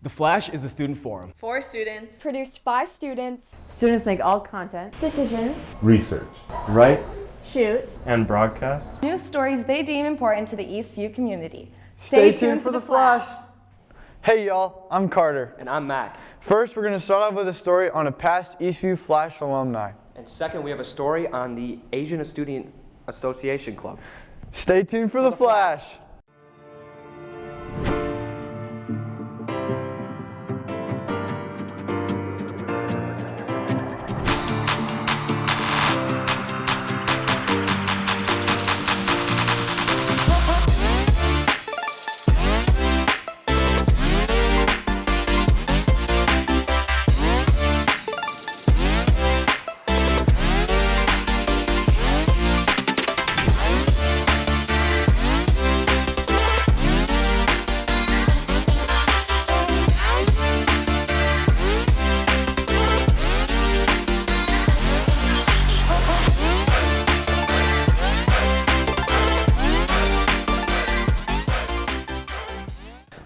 The Flash is the student forum. For students. Produced by students. Students make all content, Decisions. Research. Write. Shoot. And broadcast. News stories they deem important to the Eastview community. Stay tuned for The Flash. Hey y'all, I'm Carter. And I'm Mac. First, we're going to start off with a story on a past Eastview Flash alumni. And second, we have a story on the Asian Student Association Club. Stay tuned for The Flash.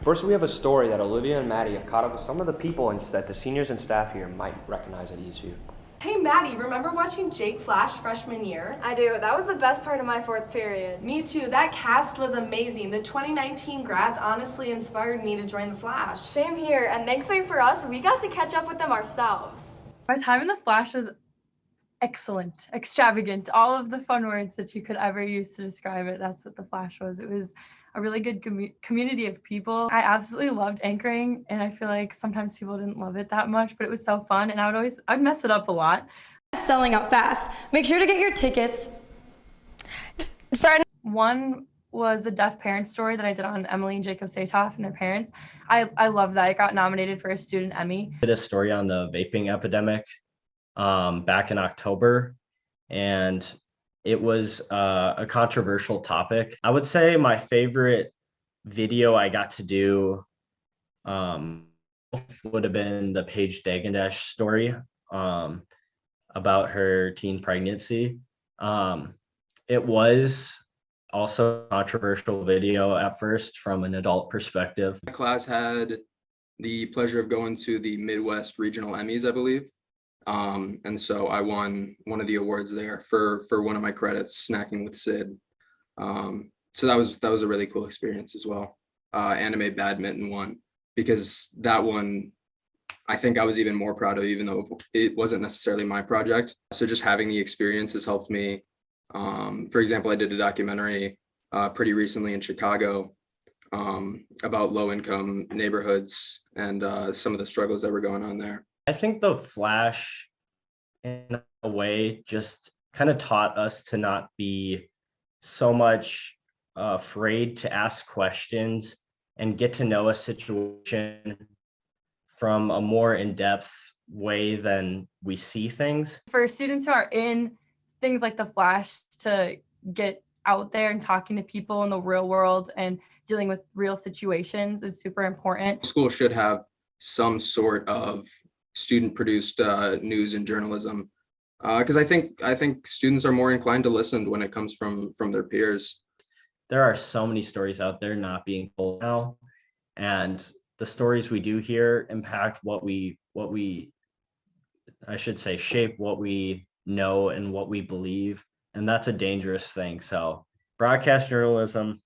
First, we have a story that Olivia and Maddie have caught up with some of the people that the seniors and staff here might recognize at Eastview. Hey Maddie, remember watching Jake Flash freshman year? I do. That was the best part of my fourth period. Me too. That cast was amazing. The 2019 grads honestly inspired me to join the Flash. Same here, and thankfully for us, we got to catch up with them ourselves. My time in the Flash was excellent, extravagant, all of the fun words that you could ever use to describe it. That's what the Flash was. It was a really good community of people. I absolutely loved anchoring, and I feel like sometimes people didn't love it that much, but it was so fun, and I'd mess it up a lot. Selling out fast. Make sure to get your tickets. One was a deaf parent story that I did on Emily and Jacob Satoff and their parents. I love that. It got nominated for a student Emmy. I did a story on the vaping epidemic back in October, and it was a controversial topic. I would say my favorite video I got to do would have been the Paige Dagendash story about her teen pregnancy. It was also a controversial video at first from an adult perspective. My class had the pleasure of going to the Midwest Regional Emmys, I believe. And so I won one of the awards there for one of my credits, Snacking with Sid. So that was a really cool experience as well. Anime Badminton won, because that one I think I was even more proud of, even though it wasn't necessarily my project. So just having the experience has helped me. For example, I did a documentary pretty recently in Chicago about low-income neighborhoods and some of the struggles that were going on there. I think the Flash, in a way, just kind of taught us to not be so much afraid to ask questions and get to know a situation from a more in-depth way than we see things. For students who are in things like the Flash, to get out there and talking to people in the real world and dealing with real situations is super important. School should have some sort of student-produced news and journalism, because I think students are more inclined to listen when it comes from their peers. There are so many stories out there not being told now, and the stories we do hear impact shape what we know and what we believe, and that's a dangerous thing. So broadcast journalism,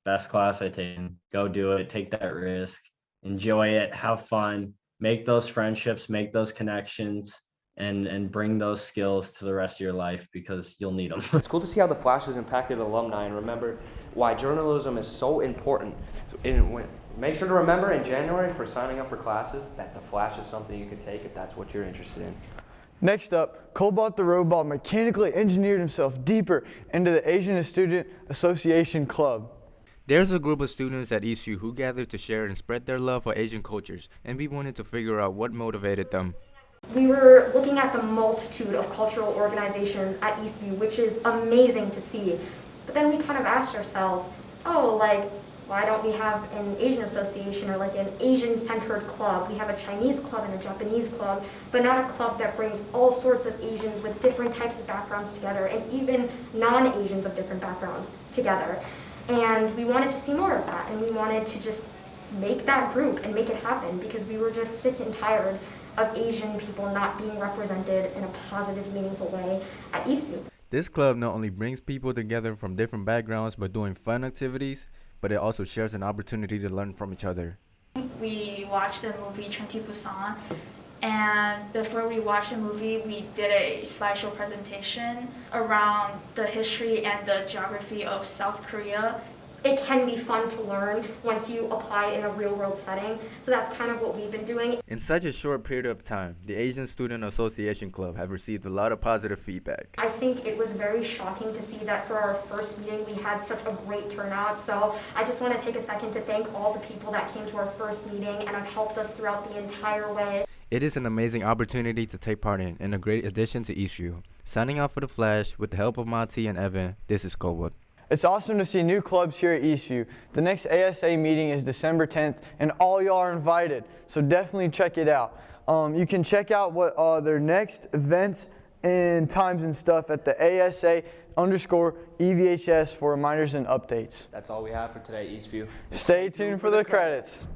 best class I've taken. Go do it, take that risk, enjoy it, have fun. Make those friendships, make those connections, and bring those skills to the rest of your life, because you'll need them. It's cool to see how the Flash has impacted alumni, and remember why journalism is so important. Make sure to remember in January for signing up for classes that the Flash is something you can take if that's what you're interested in. Next up, Kolbot the robot mechanically engineered himself deeper into the Asian Student Association Club. There's a group of students at Eastview who gathered to share and spread their love for Asian cultures, and we wanted to figure out what motivated them. We were looking at the multitude of cultural organizations at Eastview, which is amazing to see. But then we kind of asked ourselves, why don't we have an Asian association or like an Asian-centered club? We have a Chinese club and a Japanese club, but not a club that brings all sorts of Asians with different types of backgrounds together, and even non-Asians of different backgrounds together. And we wanted to see more of that, and we wanted to just make that group and make it happen, because we were just sick and tired of Asian people not being represented in a positive, meaningful way at Eastview. This club not only brings people together from different backgrounds by doing fun activities, but it also shares an opportunity to learn from each other. We watched the movie Train to Busan, and before we watched the movie, we did a slideshow presentation around the history and the geography of South Korea. It can be fun to learn once you apply it in a real-world setting, so that's kind of what we've been doing. In such a short period of time, the Asian Student Association Club have received a lot of positive feedback. I think it was very shocking to see that for our first meeting we had such a great turnout, so I just want to take a second to thank all the people that came to our first meeting and have helped us throughout the entire way. It is an amazing opportunity to take part in and a great addition to Eastview. Signing out for the Flash, with the help of Matti and Evan, this is Kolbot. It's awesome to see new clubs here at Eastview. The next ASA meeting is December 10th, and all y'all are invited, so definitely check it out. You can check out what their next events and times and stuff at the ASA_EVHS for reminders and updates. That's all we have for today, Eastview. Stay tuned for the credits.